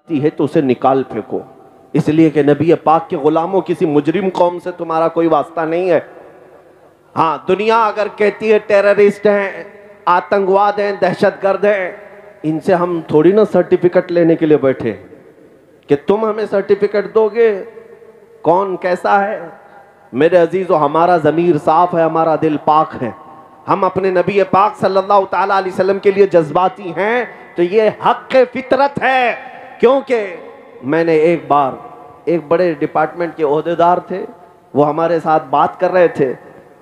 ہے تو اسے نکال پھینکو، اس لیے کہ نبی پاک کے غلاموں کسی مجرم قوم سے تمہارا کوئی واسطہ نہیں ہے۔ ہاں دنیا اگر کہتی ہے ٹیررسٹ ہیں، آتنکواد ہیں، دہشت گرد ہیں، ان سے ہم تھوڑی نا سرٹیفکیٹ لینے کے لیے بیٹھے کہ تم ہمیں سرٹیفکیٹ دو گے، کون کیسا ہے؟ میرے عزیزو، ہمارا ضمیر صاف ہے، ہمارا دل پاک ہے، ہم اپنے نبی پاک صلی اللہ تعالیٰ علیہ وسلم کے لیے جذباتی ہیں تو یہ حق فطرت ہے۔ کیونکہ میں نے ایک بار ایک بڑے ڈپارٹمنٹ کے عہدیدار تھے، وہ ہمارے ساتھ بات کر رہے تھے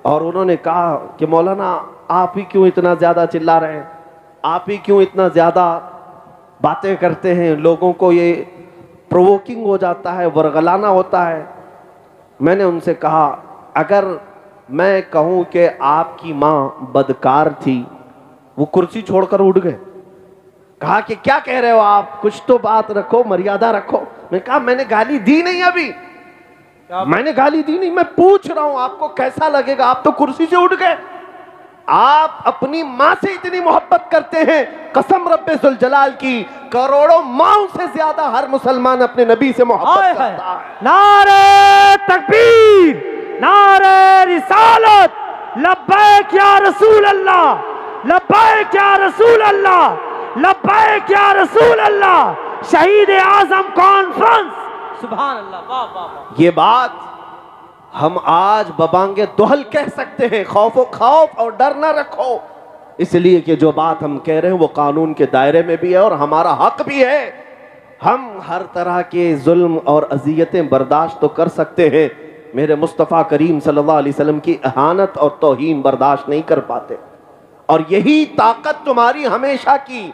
اور انہوں نے کہا کہ مولانا آپ ہی کیوں اتنا زیادہ چلا رہے ہیں، آپ ہی کیوں اتنا زیادہ باتیں کرتے ہیں، لوگوں کو یہ پرووکنگ ہو جاتا ہے، ورغلانہ ہوتا ہے۔ میں نے ان سے کہا اگر میں کہوں کہ آپ کی ماں بدکار تھی، وہ کرسی چھوڑ کر اٹھ گئے۔ کہا کہ کیا کہہ رہے ہو آپ، کچھ تو بات رکھو، مریادہ رکھو۔ میں نے کہا میں نے گالی دی نہیں، ابھی میں نے گالی دی نہیں، میں پوچھ رہا ہوں آپ کو کیسا لگے گا، آپ تو کرسی سے اٹھ گئے۔ آپ اپنی ماں سے اتنی محبت کرتے ہیں، قسم رب ذوالجلال کی کروڑوں ماؤں سے زیادہ ہر مسلمان اپنے نبی سے محبت کرتا ہے۔ نعرہ تکبیر، نعرہ رسالت، لبیک یا رسول اللہ، لبیک یا رسول اللہ، لبیک یا رسول اللہ، شہید اعظم کانفرنس۔ سبحان اللہ، واہ واہ واہ۔ یہ بات ہم آج ببانگ دہل کہہ سکتے ہیں، خوف اور ڈر نہ رکھو، اس لیے کہ جو بات ہم کہہ رہے ہیں وہ قانون کے دائرے میں بھی ہے اور ہمارا حق بھی ہے۔ ہم ہر طرح کے ظلم اور اذیتیں برداشت تو کر سکتے ہیں، میرے مصطفیٰ کریم صلی اللہ علیہ وسلم کی اہانت اور توہین برداشت نہیں کر پاتے، اور یہی طاقت تمہاری ہمیشہ کی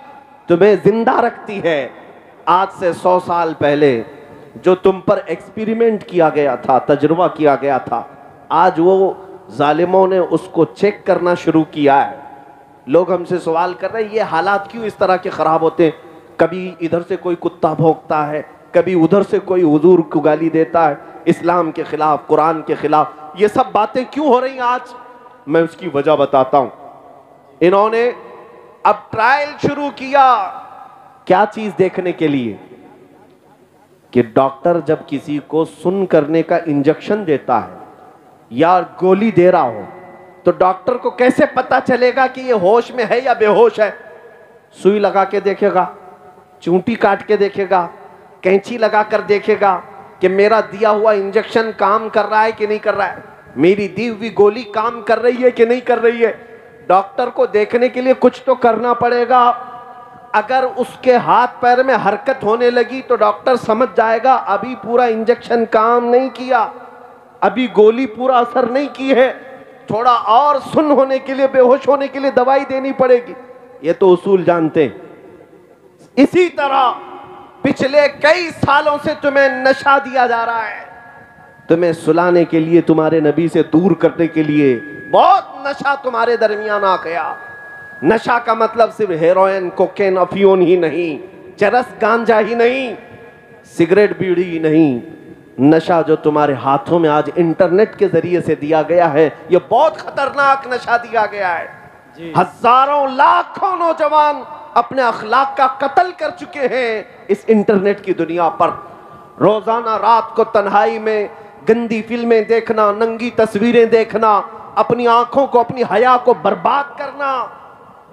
تمہیں زندہ رکھتی ہے۔ آج سے 100 سال پہلے جو تم پر ایکسپیریمنٹ کیا گیا تھا، تجربہ کیا گیا تھا، آج وہ ظالموں نے اس کو چیک کرنا شروع کیا ہے۔ لوگ ہم سے سوال کر رہے ہیں یہ حالات کیوں اس طرح کے خراب ہوتے ہیں، کبھی ادھر سے کوئی کتا بھونکتا ہے، کبھی ادھر سے کوئی حضور کو گالی دیتا ہے، اسلام کے خلاف، قرآن کے خلاف، یہ سب باتیں کیوں ہو رہی ہیں آج؟ میں اس کی وجہ بتاتا ہوں۔ انہوں نے اب ٹرائل شروع کیا، کیا چیز دیکھنے کے لیے کہ ڈاکٹر جب کسی کو سن کرنے کا انجیکشن دیتا ہے یا گولی دے رہا ہو تو ڈاکٹر کو کیسے پتا چلے گا کہ یہ ہوش میں ہے یا بے ہوش ہے؟ سوئی لگا کے دیکھے گا، چونٹی کاٹ کے دیکھے گا، کینچی لگا کر دیکھے گا کہ میرا دیا ہوا انجیکشن کام کر رہا ہے کہ نہیں کر رہا ہے، میری دی ہوئی گولی کام کر رہی ہے کہ نہیں کر رہی ہے۔ ڈاکٹر کو دیکھنے کے لیے کچھ تو کرنا پڑے گا۔ اگر اس کے ہاتھ پیر میں حرکت ہونے لگی تو ڈاکٹر سمجھ جائے گا ابھی پورا انجیکشن کام نہیں کیا، ابھی گولی پورا اثر نہیں کی ہے، تھوڑا اور سن ہونے کے لیے، بے ہوش ہونے کے لیے دوائی دینی پڑے گی۔ یہ تو اصول جانتے ہیں۔ اسی طرح پچھلے کئی سالوں سے تمہیں نشہ دیا جا رہا ہے، تمہیں سلانے کے لیے، تمہارے نبی سے دور کرنے کے لیے بہت نشہ تمہارے درمیان آ گیا۔ نشہ کا مطلب صرف ہیروئن، کوکین، افیون ہی نہیں، چرس، گانجا ہی نہیں، سگریٹ، بیڑی ہی نہیں، نشہ جو تمہارے ہاتھوں میں آج انٹرنیٹ کے ذریعے سے دیا گیا ہے، یہ بہت خطرناک نشہ دیا گیا ہے۔ ہزاروں لاکھوں نوجوان اپنے اخلاق کا قتل کر چکے ہیں اس انٹرنیٹ کی دنیا پر۔ روزانہ رات کو تنہائی میں گندی فلمیں دیکھنا، ننگی تصویریں دیکھنا، اپنی آنکھوں کو، اپنی حیا کو برباد کرنا،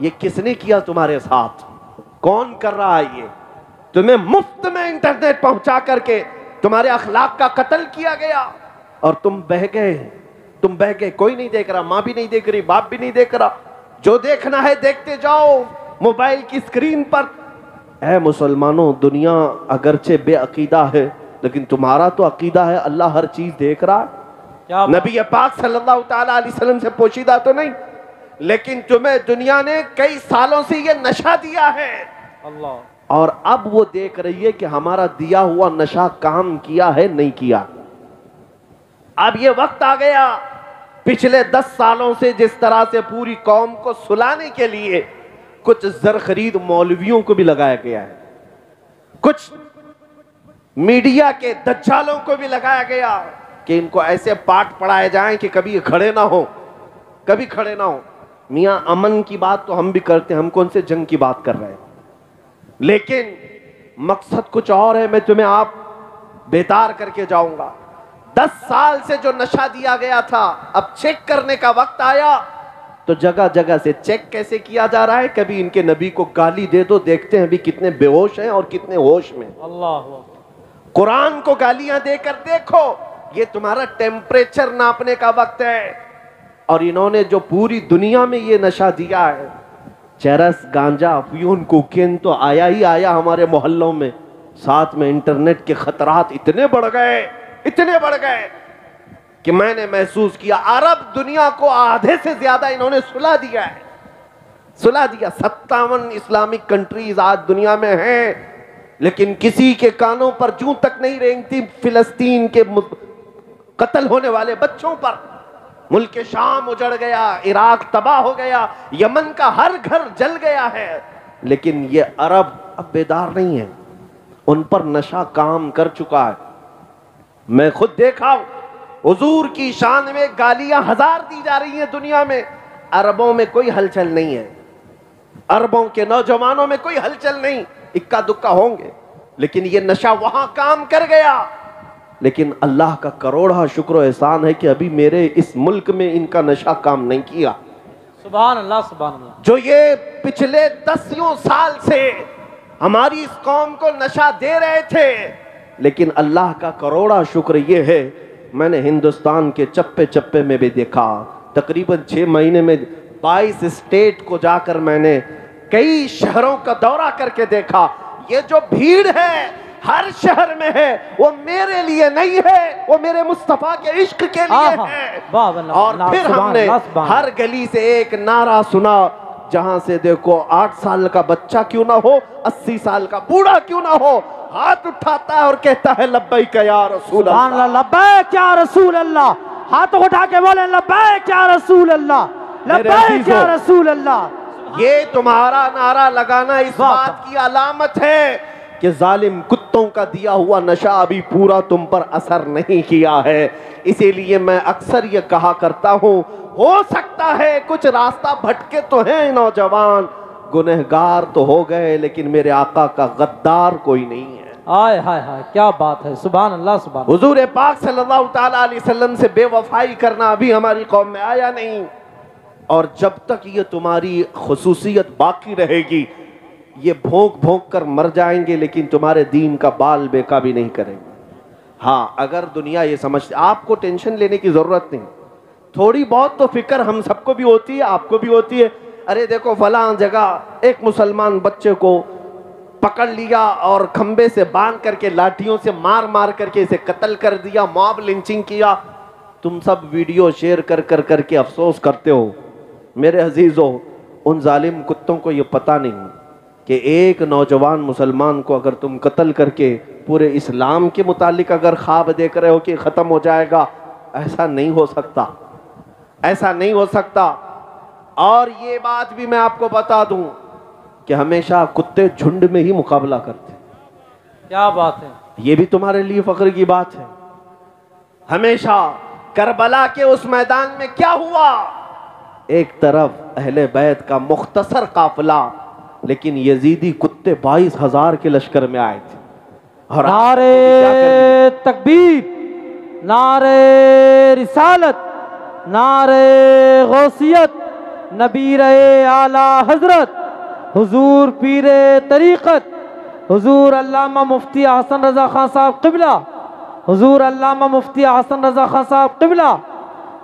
یہ کس نے کیا تمہارے ساتھ؟ کون کر رہا ہے؟ یہ تمہیں مفت میں انٹرنیٹ پہنچا کر کے تمہارے اخلاق کا قتل کیا گیا اور تم بہہ گئے، کوئی نہیں دیکھ رہا، ماں بھی نہیں دیکھ رہی، باپ بھی نہیں دیکھ رہا، جو دیکھنا ہے دیکھتے جاؤ موبائل کی اسکرین پر۔ اے مسلمانوں، دنیا اگرچہ بے عقیدہ ہے لیکن تمہارا تو عقیدہ ہے اللہ ہر چیز دیکھ رہا ہے۔ نبی پاک صلی اللہ تعالیٰ علیہ وسلم سے پوشیدہ تو نہیں، لیکن تمہیں دنیا نے کئی سالوں سے یہ نشہ دیا ہے، اور اب وہ دیکھ رہی ہے کہ ہمارا دیا ہوا نشہ کام کیا ہے نہیں کیا۔ اب یہ وقت آ گیا، پچھلے 10 سالوں سے جس طرح سے پوری قوم کو سلانے کے لیے کچھ زرخرید مولویوں کو بھی لگایا گیا ہے، کچھ میڈیا کے دجالوں کو بھی لگایا گیا کہ ان کو ایسے پاٹ پڑھائے جائیں کہ کبھی کھڑے نہ ہو، کبھی کھڑے نہ ہو۔ میاں امن کی بات تو ہم بھی کرتے ہیں، ہم کون سے جنگ کی بات کر رہے ہیں، لیکن مقصد کچھ اور ہے، میں تمہیں آپ بیدار کر کے جاؤں گا۔ 10 سال سے جو نشہ دیا گیا تھا، اب چیک کرنے کا وقت آیا، تو جگہ جگہ سے چیک کیسے کیا جا رہا ہے؟ کبھی ان کے نبی کو گالی دے دو، دیکھتے ہیں ابھی کتنے بے ہوش ہیں اور کتنے ہوش میں۔ اللہ قرآن کو گالیاں دے کر دیکھو، یہ تمہارا ٹیمپریچر ناپنے کا وقت ہے۔ اور انہوں نے جو پوری دنیا میں یہ نشہ دیا ہے، چرس، گانجا، افیون، کوکین، تو آیا ہی آیا ہمارے محلوں میں، ساتھ میں انٹرنیٹ کے خطرات اتنے بڑھ گئے کہ میں نے محسوس کیا عرب دنیا کو آدھے سے زیادہ انہوں نے سلا دیا ہے، سلا دیا۔ 57 اسلامک کنٹریز آج دنیا میں ہیں، لیکن کسی کے کانوں پر جوں تک نہیں رینگتی فلسطین کے قتل ہونے والے بچوں پر۔ ملک شام اجڑ گیا، عراق تباہ ہو گیا، یمن کا ہر گھر جل گیا ہے، لیکن یہ عرب اب بیدار نہیں ہے، ان پر نشہ کام کر چکا ہے۔ میں خود دیکھا ہوں، حضور کی شان میں گالیاں 1000 دی جا رہی ہیں دنیا میں، عربوں میں کوئی ہلچل نہیں ہے، عربوں کے نوجوانوں میں کوئی ہلچل نہیں، اکا دکا ہوں گے، لیکن یہ نشہ وہاں کام کر گیا۔ لیکن اللہ کا کروڑا شکر و احسان ہے کہ ابھی میرے اس ملک میں ان کا نشہ کام نہیں کیا۔ سبحان اللہ سبحان اللہ۔ جو یہ پچھلے 10 سال سے ہماری اس قوم کو نشہ دے رہے تھے، لیکن اللہ کا کروڑا شکر یہ ہے، میں نے ہندوستان کے چپے چپے میں بھی دیکھا، تقریباً 6 مہینے میں 22 اسٹیٹ کو جا کر میں نے کئی شہروں کا دورہ کر کے دیکھا، یہ جو بھیڑ ہے ہر شہر میں ہے، وہ میرے لیے نہیں ہے، وہ میرے مصطفیٰ کے عشق کے لیے ہے۔ اور پھر ہم نے ہر گلی سے ایک نعرہ سنا، جہاں سے دیکھو 8 سال کا بچہ کیوں نہ ہو، 80 سال کا بوڑھا کیوں نہ ہو، ہاتھ اٹھاتا ہے اور کہتا ہے لبیک یا رسول اللہ، سبحان اللہ، لبیک یا رسول اللہ۔ ہاتھ اٹھا کے بولیں لبیک یا رسول اللہ، لبیک یا رسول اللہ۔ یہ تمہارا نعرہ لگانا اس بات کی علامت ہے کہ ظالم کتوں کا دیا ہوا نشہ ابھی پورا تم پر اثر نہیں کیا ہے۔ اسی لیے میں اکثر یہ کہا کرتا ہوں، ہو سکتا ہے کچھ راستہ بھٹکے تو ہیں نوجوان، گنہگار تو ہو گئے، لیکن میرے آقا کا غدار کوئی نہیں ہے۔ آئے ہائے ہائے، کیا بات ہے، سبحان اللہ سبحان اللہ۔ حضور پاک صلی اللہ تعالیٰ علیہ وسلم سے بے وفائی کرنا ابھی ہماری قوم میں آیا نہیں، اور جب تک یہ تمہاری خصوصیت باقی رہے گی، یہ بھونک بھونک کر مر جائیں گے، لیکن تمہارے دین کا بال بیکا بھی نہیں کریں گے۔ ہاں، اگر دنیا یہ سمجھتے، آپ کو ٹینشن لینے کی ضرورت نہیں، تھوڑی بہت تو فکر ہم سب کو بھی ہوتی ہے، آپ کو بھی ہوتی ہے۔ ارے دیکھو فلاں جگہ ایک مسلمان بچے کو پکڑ لیا اور کھمبے سے باندھ کر کے لاٹھیوں سے مار مار کر کے اسے قتل کر دیا، موب لنچنگ کیا۔ تم سب ویڈیو شیئر کر کے افسوس کرتے ہو۔ میرے عزیزو، ان ظالم کتوں کو یہ پتہ نہیں کہ ایک نوجوان مسلمان کو اگر تم قتل کر کے پورے اسلام کے متعلق اگر خواب دیکھ رہے ہو کہ ختم ہو جائے گا، ایسا نہیں ہو سکتا، ایسا نہیں ہو سکتا۔ اور یہ بات بھی میں آپ کو بتا دوں کہ ہمیشہ کتے جھنڈ میں ہی مقابلہ کرتے۔ کیا بات ہے، یہ بھی تمہارے لیے فخر کی بات ہے۔ ہمیشہ کربلا کے اس میدان میں کیا ہوا؟ ایک طرف اہل بیت کا مختصر قافلہ، لیکن یزیدی کتے 22,000 کے لشکر میں آئے تھے۔ اور نعرے تکبیر، نعرے رسالت، نعرے غوثیت، نبیر اعلی حضرت حضور پیر طریقت، حضور علامہ مفتی حسن رضا خان صاحب قبلہ، حضور علامہ مفتی حسن رضا خان صاحب قبلہ،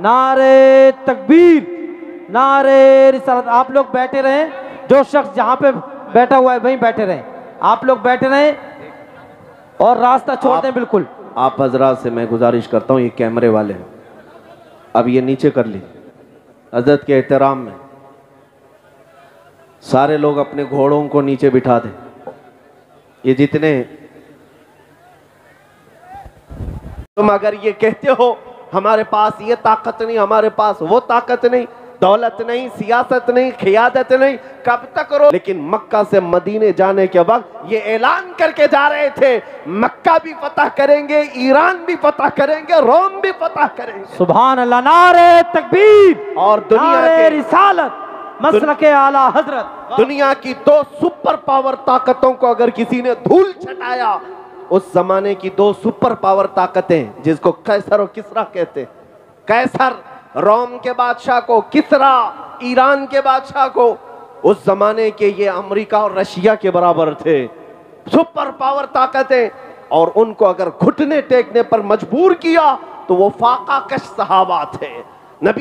نعرے تکبیر، نعرے رسالت۔ آپ لوگ بیٹھے رہیں، جو شخص جہاں پہ بیٹھا ہوا ہے وہیں بیٹھے رہیں، آپ لوگ بیٹھے رہیں اور راستہ چھوڑ دیں بالکل۔ آپ حضرات سے میں گزارش کرتا ہوں، یہ کیمرے والے ہیں، اب یہ نیچے کر لی، حضرت کے احترام میں سارے لوگ اپنے گھوڑوں کو نیچے بٹھا دیں۔ یہ جتنے تم اگر یہ کہتے ہو ہمارے پاس یہ طاقت نہیں، ہمارے پاس وہ طاقت نہیں، دولت نہیں، سیاست نہیں، قیادت نہیں، کب تک کرو؟ لیکن مکہ سے مدینے جانے کے وقت یہ اعلان کر کے جا رہے تھے، مکہ بھی فتح کریں گے، ایران بھی فتح کریں گے، روم بھی فتح کریں گے۔ سبحان اللہ، نعرے تکبیر اور دنیا نعرے کے رسالت، مسلک اعلیٰ حضرت۔ دنیا کی 2 سپر پاور طاقتوں کو اگر کسی نے دھول چھٹایا، اس زمانے کی 2 سپر پاور طاقتیں جس کو قیصر و کسریٰ کہتے، قیصر روم کے بادشاہ کو، کسریٰ ایران کے بادشاہ کو، اس زمانے کے یہ امریکہ اور رشیا کے برابر تھے، سپر پاور طاقتیں، اور ان کو اگر گھٹنے ٹیکنے پر مجبور کیا تو وہ فاقہ کش صحابہ تھے۔ نبی